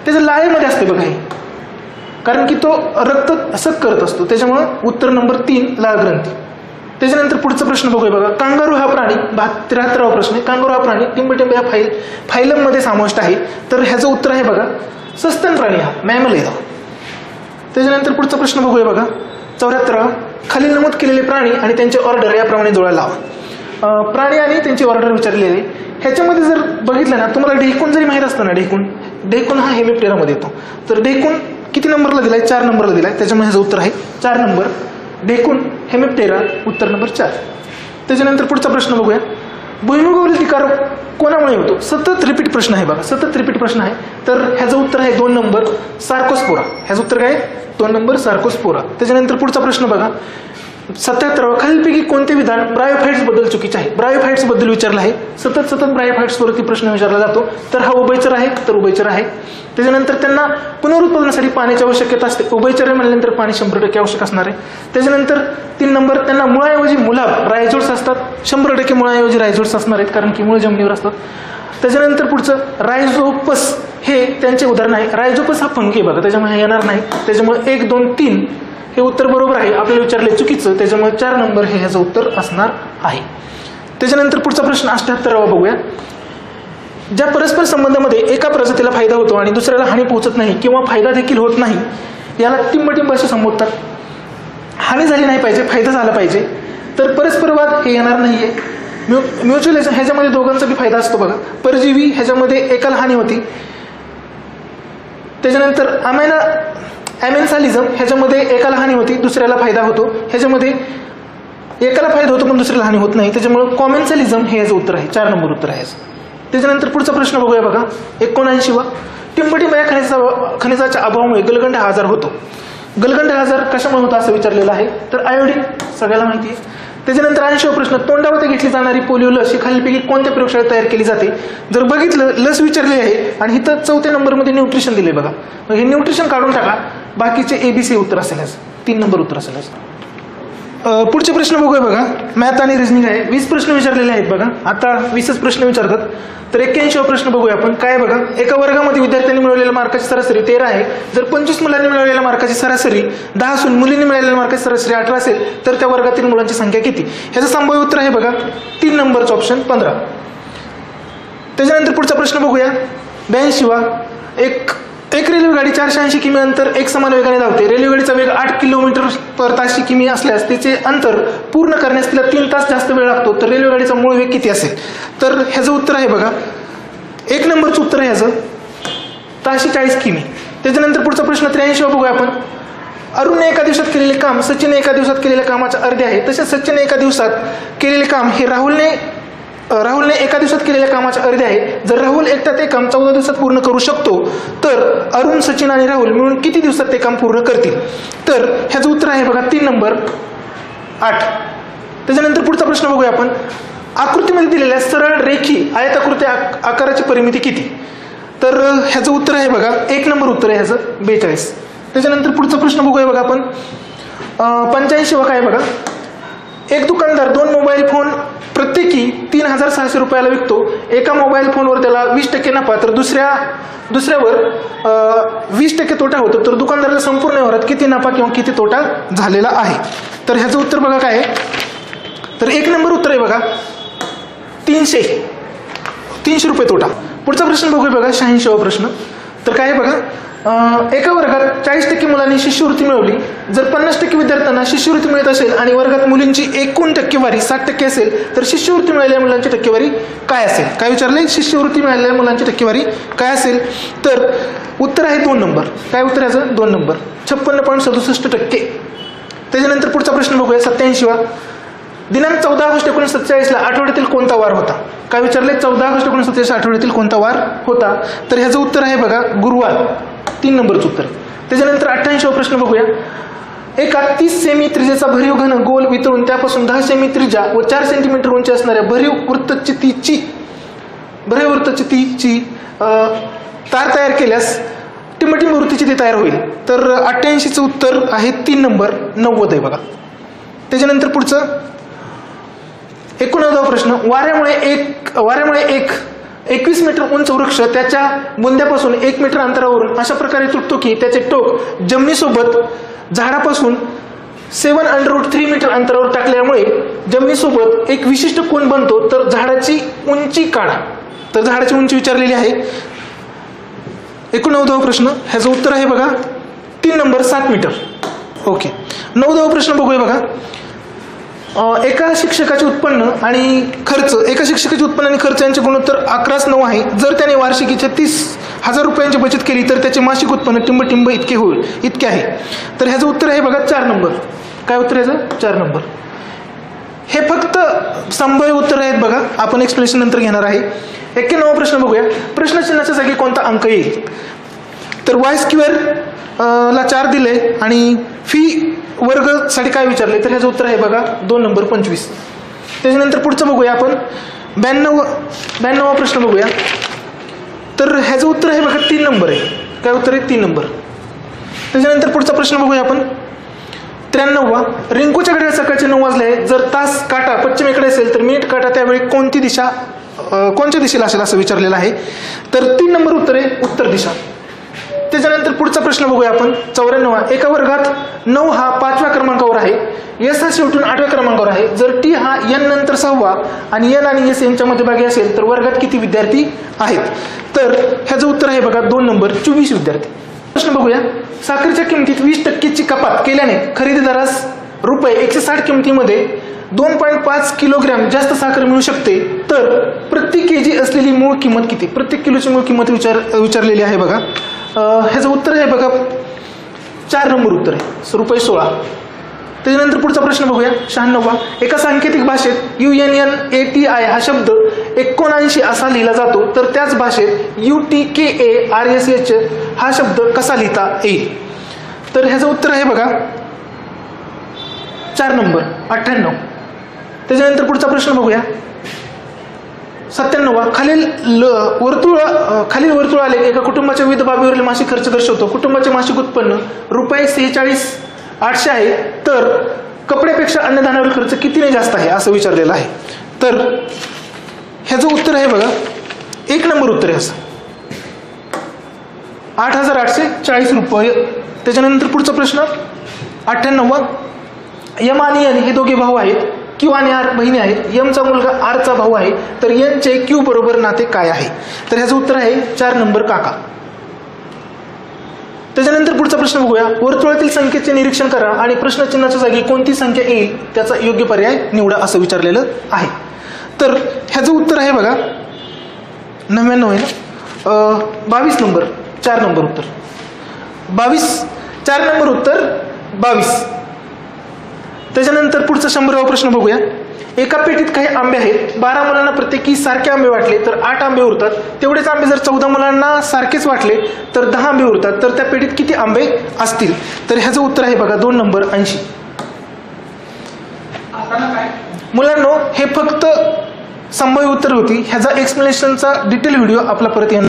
त्याच्या लाळेमध्ये असते बघा हे, कारण की तो रक्त सक करत असतो. त्याच्यामुळं उत्तर नंबर 3 लाळ ग्रंथी. त्याच्यानंतर पुढचा प्रश्न बघूया बघा. कांगारू हा प्राणी 73वा प्रश्न आहे. कांगारू हा प्राणी टिंबटिंब या फायलममध्ये समाविष्ट आहे. तर ह्याचं उत्तर आहे बघा सस्तन प्राणी हा मॅमल आहे. त्याच्यानंतर पुढचा प्रश्न बघूया बघा 74वा. खाली नमूद केलेले प्राणी आणि त्यांचे ऑर्डर याप्रमाणे जोडायला लावा. प्राणी आणि त्यांची ऑर्डर विचारलेले. ह्याच्यामध्ये जर बघितलं ना, तुम्हाला ढेकून जरी माहीत असतं ना, ढेकून हा हेमिप्टेरामध्ये येतो. तर ढेकूण किती नंबरला दिलाय? 4 नंबरला दिलाय. त्याच्यामुळे ह्याचं उत्तर आहे 4 नंबर. ढेकूण हेमिप्टेरा उत्तर नंबर 4. त्याच्यानंतर पुढचा प्रश्न बघूया. भुईमुगावरील तिकार कोणामुळे होतो? सतत रिपीट प्रश्न आहे बघा, सतत रिपीट प्रश्न आहे. तर ह्याचं उत्तर आहे 2 नंबर सार्कोस्पोरा. ह्याचं उत्तर काय? 2 नंबर सार्कोस्पोरा. त्याच्यानंतर पुढचा प्रश्न बघा 77वा. खालीलपैकी कोणते विधान ब्रायोफाइट्स बद्दल चुकीचे आहे? ब्रायोफाइट्स बद्दल विचारलं आहे. सतत ब्रायोफाइट्स वरती प्रश्न विचारला जातो. तर हा उभयचर आहे, तर उभयचर आहे. त्याच्यानंतर त्यांना पुनरुत्पादनासाठी पाण्याची आवश्यकता असते. उभयचर म्हणल्यानंतर पाणी 100% आवश्यक असणार आहे. त्याच्यानंतर 3 नंबर त्यांना मुळाऐवजी मुलाब रायझोड्स असतात. 100% मुळाऐवजी रायझोड्स असणार आहेत कारण की मूळ जमिनीवर असतात. त्याच्यानंतर पुढचं रायझोपस हे त्यांचे उदाहरण आहे. रायझोपस हा फंगी बघा, त्याच्यामुळे येणार नाही. त्याच्यामुळे 1, 2, 3 हे उत्तर बरोबर आहे. आपल्याला विचारले चुकीचं, त्याच्यामुळे 4 नंबर हे ह्याचं उत्तर असणार आहे. त्याच्यानंतर पुढचा प्रश्न 78वा बघूया. ज्या परस्पर संबंधामध्ये एका प्रजातीला फायदा होतो आणि दुसऱ्याला हानी पोहोचत नाही किंवा फायदा देखील होत नाही, याला टिंबटिंब असे संबोधतात. हानी झाली नाही पाहिजे, फायदा झाला पाहिजे. तर परस्परवाद हे येणार नाहीये. म्युच्युअल ह्याच्यामध्ये दोघांचा बी फायदा असतो बघा. परजीवी ह्याच्यामध्ये एकाला हानी होती. त्याच्यानंतर ॲमेन्सालिझम ह्याच्यामध्ये एकाला हानी होती, दुसऱ्याला फायदा होतो. ह्याच्यामध्ये एकाला फायदा होतो पण दुसऱ्याला हानी होत नाही. त्याच्यामुळे कॉमेन्सलिझम हे याचं उत्तर आहे. 4 नंबर उत्तर आहे. त्याच्यानंतर पुढचा प्रश्न बघूया बघा 79वा. टिंबटिंब या खनिजाच्या अभावामुळे गलगंड हा आजार होतो. गलगंड हा आजार कशामुळे होतो असं विचारलेलं आहे. तर आयोडीन सगळ्याला माहिती आहे. त्याच्यानंतर 80वा प्रश्न. तोंडावरती घेतली जाणारी पोलिओ लस ही खालीलपैकी कोणत्या प्रयोगशाळेत तयार केली जाते. जर बघितलं लस विचारली आहे आणि इथं 4थ्या नंबरमध्ये न्यूट्रिशन दिले बघा. हे न्यूट्रिशन काढून टाका. बाकीचे ABC उत्तर असेल. 3 नंबर उत्तर असेल. पुढचे प्रश्न बघूया बघा. मॅथ आणि रिजनिंग आहे. 20 प्रश्न विचारलेले आहेत बघा. आता 20च प्रश्न विचारतात. तर 81वा प्रश्न बघूया आपण. काय बघा, एका वर्गामध्ये विद्यार्थ्यांनी मिळवलेल्या मार्काची सरासरी 13 आहे. जर 25 मुलांनी मिळवलेल्या मार्काची सरासरी 10 असून मुलींनी मिळवलेल्या मार्काची सरासरी 18 असेल तर त्या वर्गातील मुलांची संख्या किती. ह्याचं संभाव्य उत्तर आहे बघा 3 नंबरचं ऑप्शन 15. त्याच्यानंतर पुढचा प्रश्न बघूया 82वा. एक रेल्वे गाडी 480 किमी अंतर एक समान वेगाने धावते. रेल्वे गाडीचा वेग 8 किलोमीटर/तास किमी असल्यास तिचे अंतर पूर्ण करण्यास तिला 3 तास जास्त वेळ लागतो. तर रेल्वे गाडीचा मूळ वेग किती असेल. तर ह्याचं उत्तर आहे बघा 1 नंबरचं उत्तर आहे ह्याचं ताशी 40 किमी. त्याच्यानंतर पुढचा प्रश्न 83वा बघूया आपण. अरुणने एका दिवसात केलेले काम सचिनने एका दिवसात केलेल्या कामाच्या अर्धे आहे. तसेच सचिनने एका दिवसात केलेले काम हे राहुलने एका दिवसात केलेल्या कामाच्या अर्धे आहे. जर राहुल एकटा ते काम 14 दिवसात पूर्ण करू शकतो तर अरुण, सचिन आणि राहुल मिळून किती दिवसात ते काम पूर्ण करतील. तर ह्याचं उत्तर आहे बघा 3 नंबर 8. त्याच्यानंतर पुढचा प्रश्न बघूया आपण. आकृतीमध्ये दिलेल्या सरळ रेखी आयताकृती आकाराची परिमिती किती. तर ह्याचं उत्तर आहे बघा 1 नंबर उत्तर आहे ह्याचं 42. त्याच्यानंतर पुढचा प्रश्न बघूया बघा आपण. 85वा काय बघा. एक दुकानदार 2 मोबाईल फोन प्रत्येकी 3600 रुपयाला विकतो. एका मोबाईल फोनवर त्याला 20% नफा तर दुसऱ्यावर 20% तोटा होतो. तर दुकानदाराला संपूर्ण व्यवहारात किती नफा किंवा किती तोटा झालेला आहे. तर ह्याचं उत्तर बघा काय आहे. तर 1 नंबर उत्तर आहे बघा 300 रुपये तोटा. पुढचा प्रश्न बघूया बघा 86वा प्रश्न. तर काय आहे बघा. एका वर्गात 40% मुलांनी शिष्यवृत्ती मिळवली. जर 50% विद्यार्थ्यांना शिष्यवृत्ती मिळत असेल आणि वर्गात मुलींची एकूण टक्केवारी 60% असेल तर शिष्यवृत्ती मिळालेल्या मुलांची टक्केवारी काय असेल. काय विचारले. शिष्यवृत्ती मिळालेल्या मुलांची टक्केवारी काय असेल. तर उत्तर आहे 2 नंबर. काय उत्तर याचं 2 नंबर 56.67%. त्याच्यानंतर पुढचा प्रश्न बघूया 87वा. दिनांक 14 ऑगस्ट 1947ला आठवड्यातील कोणता वार होता. काय विचारले. 14 ऑगस्ट 1947 आठवड्यातील कोणता वार होता. तर ह्याचं उत्तर आहे बघा गुरुवार. 3 नंबरचं उत्तर. त्याच्यानंतर 88वा प्रश्न बघूया. एका 30 सेमी त्रिज्याचा भरीव घन गोल वितळून त्यापासून 10 सेमी त्रिज्या व 4 सेंटीमीटर उंची असणाऱ्या भरीव वृत्तचितीची तार तयार केल्यास टिंबटिंब वृत्तचिती ती तयार होईल. तर 88चं उत्तर आहे 3 नंबर 90 आहे बघा. त्याच्यानंतर पुढचं 89वा प्रश्न. वाऱ्यामुळे एक 21 मीटर उंच वृक्ष त्याच्या बुंद्यापासून 1 मीटर अंतरावरून अशा प्रकारे तुटतो की त्याचे टोक जमिनीसोबत झाडापासून 7√3 मीटर अंतरावर टाकल्यामुळे जमिनीसोबत एक विशिष्ट कोन बनतो. तर झाडाची उंची काढा. तर झाडाची उंची विचारलेली आहे. 89वा प्रश्न. ह्याचं उत्तर आहे बघा 3 नंबर 7 मीटर. ओके. 90वा प्रश्न बघूया बघा. एका शिक्षकाचे उत्पन्न आणि खर्च यांचे गुणोत्तर 11:9 आहे. जर त्याने वार्षिकीच्या 30,000 रुपयांची बचत केली तर त्याचे मासिक उत्पन्न टिंबटिंब इतके आहे. तर ह्याचं उत्तर आहे बघा 4 नंबर. काय उत्तर ह्याचं 4 नंबर. हे फक्त संभाव्य उत्तर आहेत बघा. आपण एक्सप्लेनेशन नंतर घेणार आहे. 91वा प्रश्न बघूया. प्रश्नचिन्हाच्या जागी कोणता अंक येईल. तर y² ला 4 दिले आणि फी वर्ग साठी काय विचारले. तर ह्याचं उत्तर आहे बघा 2 नंबर 25. त्याच्यानंतर पुढचं बघूया आपण 92वा प्रश्न बघूया. तर ह्याचं उत्तर आहे बघा 3 नंबर आहे. काय उत्तर आहे 3 नंबर. त्याच्यानंतर पुढचा प्रश्न बघूया आपण 93वा. रिंकूच्या घड्याळ सकाळचे 9 वाजले आहे. जर तास काटा पश्चिमेकडे असेल तर मिनिट काटा त्यावेळी कोणत्या दिशेला असेल असं विचारलेलं आहे. तर 3 नंबर उत्तर आहे उत्तर दिशा. त्याच्यानंतर पुढचा प्रश्न बघूया आपण 94वा. एका वर्गात 9 हा 5व्या क्रमांकावर आहे. S हा शेवटून 8व्या क्रमांकावर आहे. जर T हा N नंतर 6वा आणि N आणि S यांच्या मध्यभागी असेल तर वर्गात किती विद्यार्थी आहेत. तर ह्याचं उत्तर आहे बघा 2 नंबर 24 विद्यार्थी. प्रश्न बघूया. साखरेच्या किमतीत 20%ची कपात केल्याने खरेदीदारास रुपये 160 किमतीमध्ये 2.5 किलोग्रॅम जास्त साखर मिळू शकते. तर प्रति केजी असलेली मूळ किंमत किती. प्रत्येक किलोची मूळ किंमत विचारलेली आहे बघा. ह्याचं उत्तर आहे बघा 4 नंबर उत्तर आहे रुपये 16. त्याच्यानंतर पुढचा प्रश्न बघूया 96वा. एका सांकेतिक भाषेत UNNATI हा शब्द 79 असा लिहिला जातो, तर त्याच भाषेत UTKARSH हा शब्द कसा लिहिता येईल? तर ह्याचं उत्तर आहे बघा 4 नंबर 98. त्याच्यानंतर पुढचा प्रश्न बघूया 97. खालील वर्तुळ आलेख एका कुटुंबाच्या विविध बाबीवरील मासिक खर्च दर्शवतो. कुटुंबाचे मासिक उत्पन्न रुपये 46,800 आहे, तर कपड्यापेक्षा अन्नधान्यावर खर्च कितीने जास्त आहे असं विचारलेलं आहे. तर ह्याचं उत्तर आहे बघा 1 नंबर उत्तर आहे असं 8,840 रुपये. त्याच्यानंतर पुढचा प्रश्न 98. यम आणि एन हे दोघे भाऊ आहेत. क्यू आणि आर बहिणी आहेत. यमचा मुलगा आरचा भाऊ आहे, तर एनचे क्यू बरोबर नाते काय आहे? तर ह्याचं उत्तर आहे 4 नंबर काका. त्याच्यानंतर पुढचा प्रश्न बघूया. वर्तुळातील संख्येचे निरीक्षण करा आणि प्रश्नचिन्हाच्या जागी कोणती संख्या येईल त्याचा योग्य पर्याय निवडा असं विचारलेलं आहे. तर ह्याचं उत्तर आहे बघा 99 आहे ना 22 नंबर 4 नंबर उत्तर 22 4 नंबर उत्तर 22. त्याच्यानंतर पुढचा 100वा प्रश्न बघूया. एका पेटीत काही आंबे आहेत. 12 मुलांना प्रत्येकी सारखे आंबे वाटले तर 8 आंबे उरतात. तेवढेच आंबे जर 14 मुलांना सारखेच वाटले तर 10 आंबे उरतात. तर त्या पेटीत किती आंबे असतील? तर ह्याचं उत्तर आहे बघा 2 नंबर 80. मुलांनो, हे फक्त संभाव्य उत्तर होती. ह्याचा एक्सप्लेनेशनचा डिटेल व्हिडिओ आपला परत येणार.